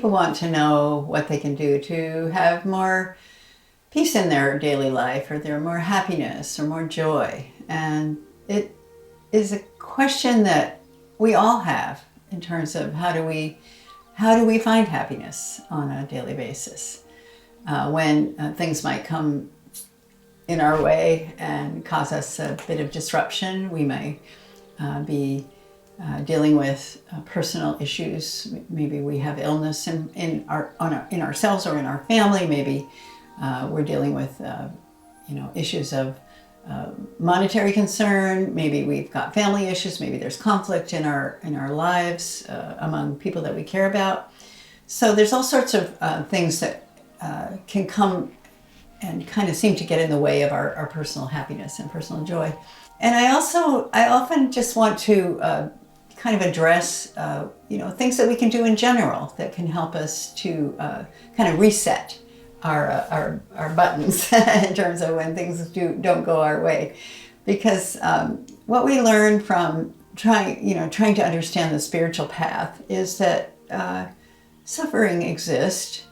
people want to know what they can do to have more peace in their daily life, or their more happiness or more joy. And it is a question that we all have in terms of how do we find happiness on a daily basis when things might come in our way and cause us a bit of disruption. We may be dealing with personal issues. Maybe we have illness in ourselves or in our family. Maybe we're dealing with issues of monetary concern. Maybe we've got family issues. Maybe there's conflict in our lives among people that we care about. So there's all sorts of things that can come and kind of seem to get in the way of our personal happiness and personal joy. And I often just want to kind of address things that we can do in general that can help us to kind of reset our buttons in terms of when things don't go our way. Because what we learn from trying to understand the spiritual path is that suffering exists,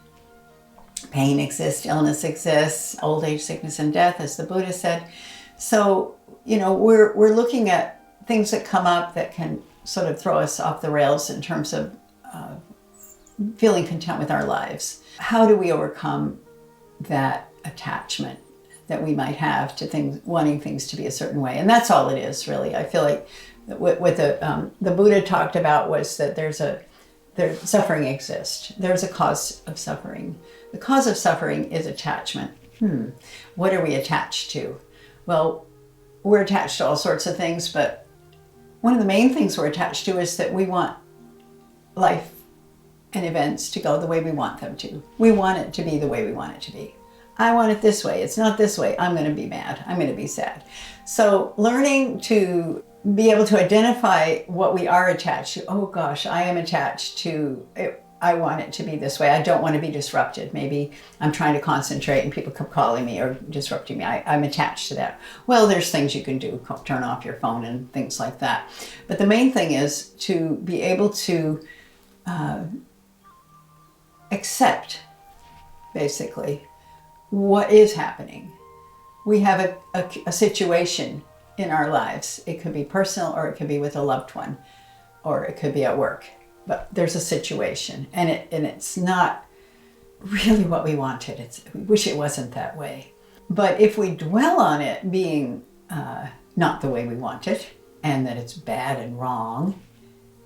pain exists, illness exists, old age, sickness, and death, as the Buddha said. So, we're looking at things that come up that can sort of throw us off the rails in terms of feeling content with our lives. How do we overcome that attachment that we might have to things, wanting things to be a certain way? And that's all it is, really. I feel like what the Buddha talked about was that suffering exists. There's a cause of suffering. The cause of suffering is attachment. What are we attached to? Well, we're attached to all sorts of things, but one of the main things we're attached to is that we want life and events to go the way we want them to. We want it to be the way we want it to be. I want it this way. It's not this way. I'm going to be mad. I'm going to be sad. So learning to be able to identify what we are attached to. Oh gosh, I am attached to it. I want it to be this way. I don't want to be disrupted. Maybe I'm trying to concentrate and people keep calling me or disrupting me. I'm attached to that. Well, there's things you can do, turn off your phone and things like that. But the main thing is to be able to accept, basically, what is happening. We have a situation in our lives. It could be personal, or it could be with a loved one, or it could be at work. But there's a situation, and it's not really what we wanted. We wish it wasn't that way. But if we dwell on it being not the way we want it, and that it's bad and wrong,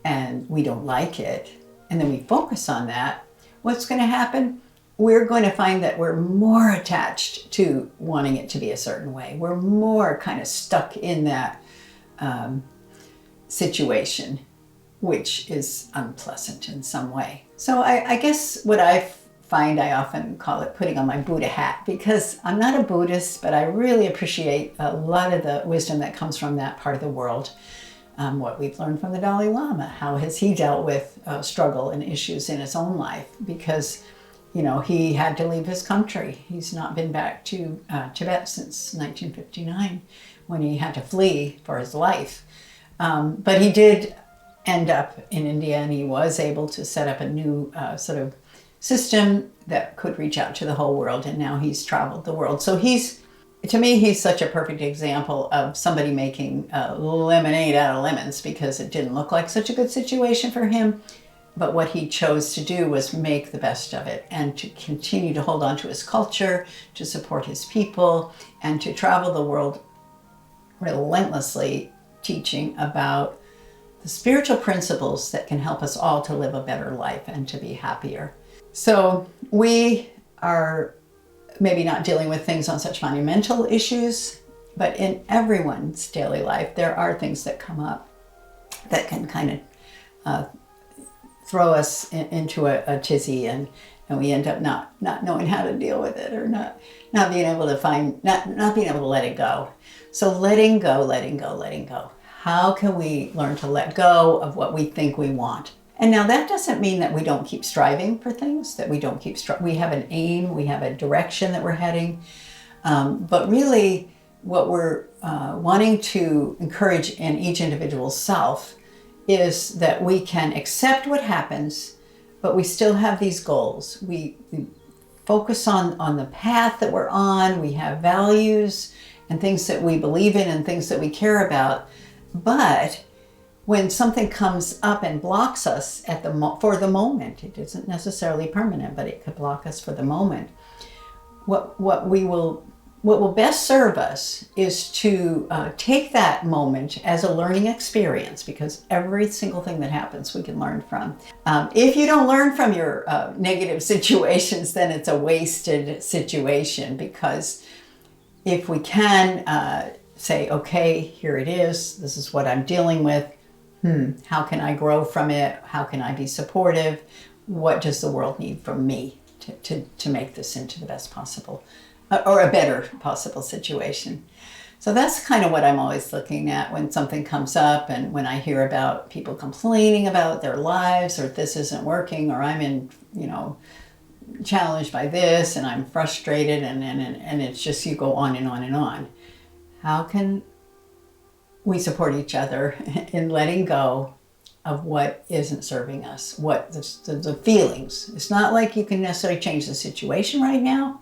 and we don't like it, and then we focus on that, what's going to happen? We're going to find that we're more attached to wanting it to be a certain way. We're more kind of stuck in that situation, which is unpleasant in some way. So I guess what I find, I often call it putting on my Buddha hat, because I'm not a Buddhist, but I really appreciate a lot of the wisdom that comes from that part of the world. What we've learned from the Dalai Lama, how has he dealt with struggle and issues in his own life? Because, he had to leave his country. He's not been back to Tibet since 1959, when he had to flee for his life. But he did end up in India, and he was able to set up a new sort of system that could reach out to the whole world, and now he's traveled the world. So to me, he's such a perfect example of somebody making lemonade out of lemons, because it didn't look like such a good situation for him. But what he chose to do was make the best of it, and to continue to hold on to his culture, to support his people, and to travel the world relentlessly teaching about the spiritual principles that can help us all to live a better life and to be happier. So we are maybe not dealing with things on such monumental issues, but in everyone's daily life, there are things that come up that can kind of throw us into a tizzy, and we end up not knowing how to deal with it, or not being able to let it go. So letting go. How can we learn to let go of what we think we want? And now that doesn't mean that we don't keep striving for things, that we don't keep we have an aim, we have a direction that we're heading. But really what we're wanting to encourage in each individual self is that we can accept what happens but we still have these goals. We focus on the path that we're on. We have values and things that we believe in and things that we care about. But when something comes up and blocks us for the moment, it isn't necessarily permanent, but it could block us for the moment. What will best serve us is to take that moment as a learning experience, because every single thing that happens we can learn from. If you don't learn from your negative situations, then it's a wasted situation, because if we can say, okay, here it is, this is what I'm dealing with, how can I grow from it? How can I be supportive? What does the world need from me to make this into the best possible, or a better possible situation? So that's kind of what I'm always looking at when something comes up, and when I hear about people complaining about their lives, or this isn't working, or I'm in, challenged by this, and I'm frustrated, and it's just, you go on and on and on. How can we support each other in letting go of what isn't serving us, what the feelings? It's not like you can necessarily change the situation right now.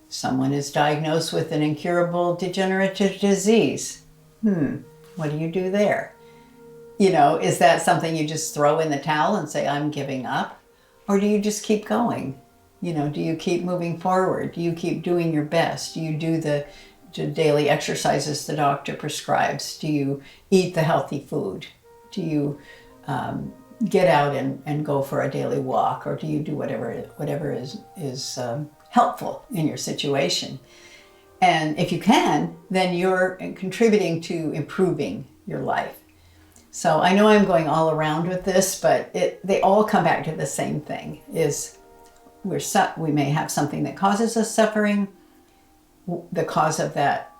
Someone is diagnosed with an incurable degenerative disease. What do you do there? Is that something you just throw in the towel and say, I'm giving up? Or do you just keep going? Do you keep moving forward? Do you keep doing your best? Do you do the daily exercises the doctor prescribes? Do you eat the healthy food? Do you get out and go for a daily walk? Or do you do whatever is helpful in your situation? And if you can, then you're contributing to improving your life. So I know I'm going all around with this, but they all come back to the same thing, is we may have something that causes us suffering. The cause of that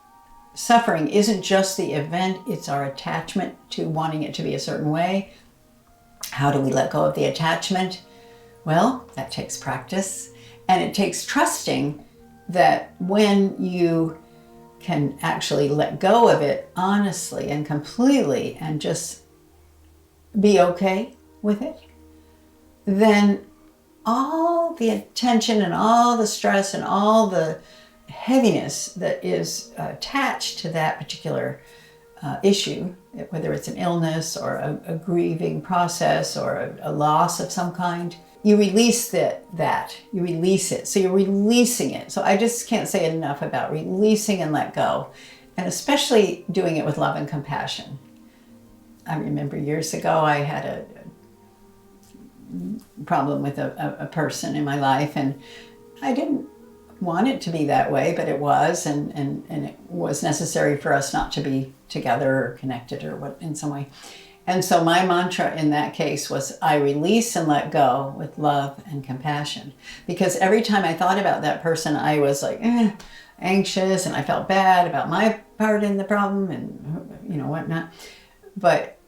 suffering isn't just the event, it's our attachment to wanting it to be a certain way. How do we let go of the attachment? Well, that takes practice, and it takes trusting that when you can actually let go of it honestly and completely and just be okay with it, then all the attention and all the stress and all the heaviness that is attached to that particular issue, whether it's an illness or a grieving process or a loss of some kind, you release you release it. So you're releasing it. So I just can't say enough about releasing and let go, and especially doing it with love and compassion. I remember years ago I had a problem with a person in my life, and I didn't want it to be that way, but it was, and it was necessary for us not to be together or connected or what in some way. And so my mantra in that case was, I release and let go with love and compassion. Because every time I thought about that person, I was like anxious, and I felt bad about my part in the problem and whatnot. But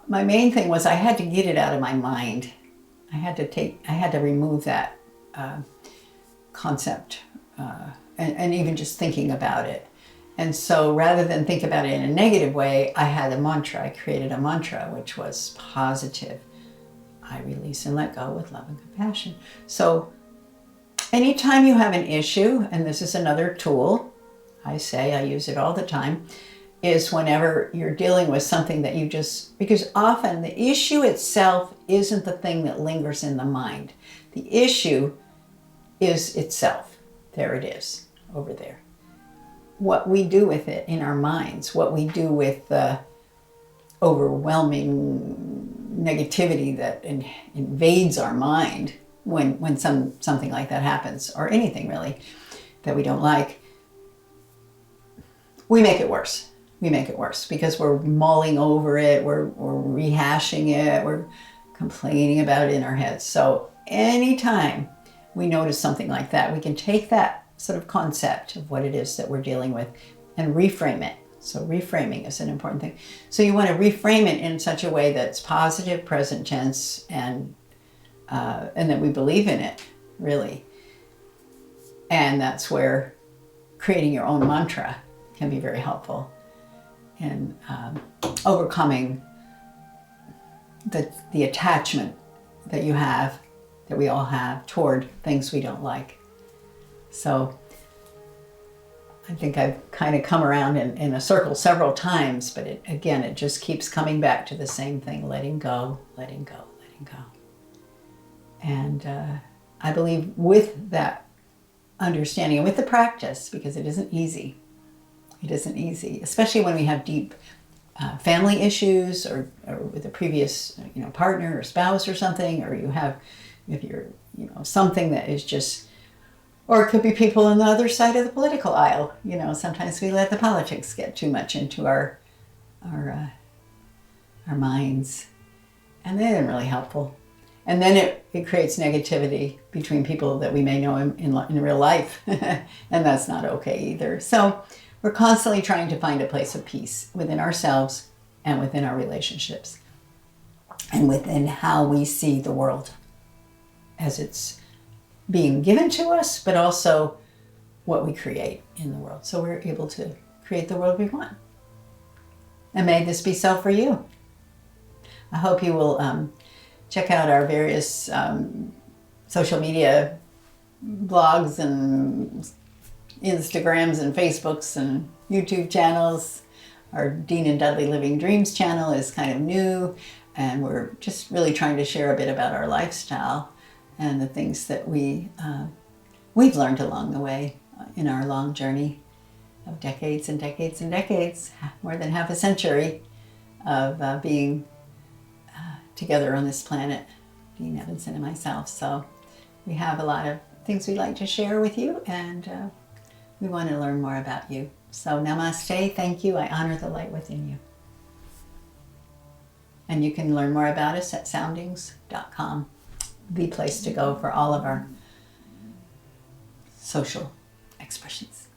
my main thing was I had to get it out of my mind. I had to remove that concept and even just thinking about it. And so rather than think about it in a negative way, I had a mantra. I created a mantra which was positive. I release and let go with love and compassion. So anytime you have an issue, and this is another tool, I use it all the time, is whenever you're dealing with something that because often the issue itself isn't the thing that lingers in the mind. The issue is itself. There it is, over there. What we do with it in our minds, what we do with the overwhelming negativity that invades our mind when something like that happens, or anything really that we don't like, we make it worse. We make it worse because we're mulling over it, we're rehashing it, we're complaining about it in our heads. So anytime we notice something like that, we can take that sort of concept of what it is that we're dealing with and reframe it. So reframing is an important thing. So you want to reframe it in such a way that's positive, present tense, and that we believe in it, really. And that's where creating your own mantra can be very helpful in overcoming the attachment that you have, that we all have, toward things we don't like. So I think I've kind of come around in a circle several times, but it just keeps coming back to the same thing: letting go, letting go, letting go. And I believe with that understanding and with the practice, because it isn't easy. It isn't easy, especially when we have deep family issues, or with a previous partner or spouse or something, or if you're something that is just, or it could be people on the other side of the political aisle. Sometimes we let the politics get too much into our minds, and they aren't really helpful. And then it creates negativity between people that we may know in real life, and that's not okay either. So we're constantly trying to find a place of peace within ourselves and within our relationships and within how we see the world as it's being given to us, but also what we create in the world. So we're able to create the world we want. And may this be so for you. I hope you will check out our various social media blogs and Instagrams and Facebooks and YouTube channels. Our Dean and Dudley Living Dreams channel is kind of new, and we're just really trying to share a bit about our lifestyle and the things that we've learned along the way in our long journey of decades and decades and decades, more than half a century of being together on this planet, Dean Evenson and myself. So we have a lot of things we'd like to share with you, and we want to learn more about you. So namaste, thank you. I honor the light within you. And you can learn more about us at soundings.com, the place to go for all of our social expressions.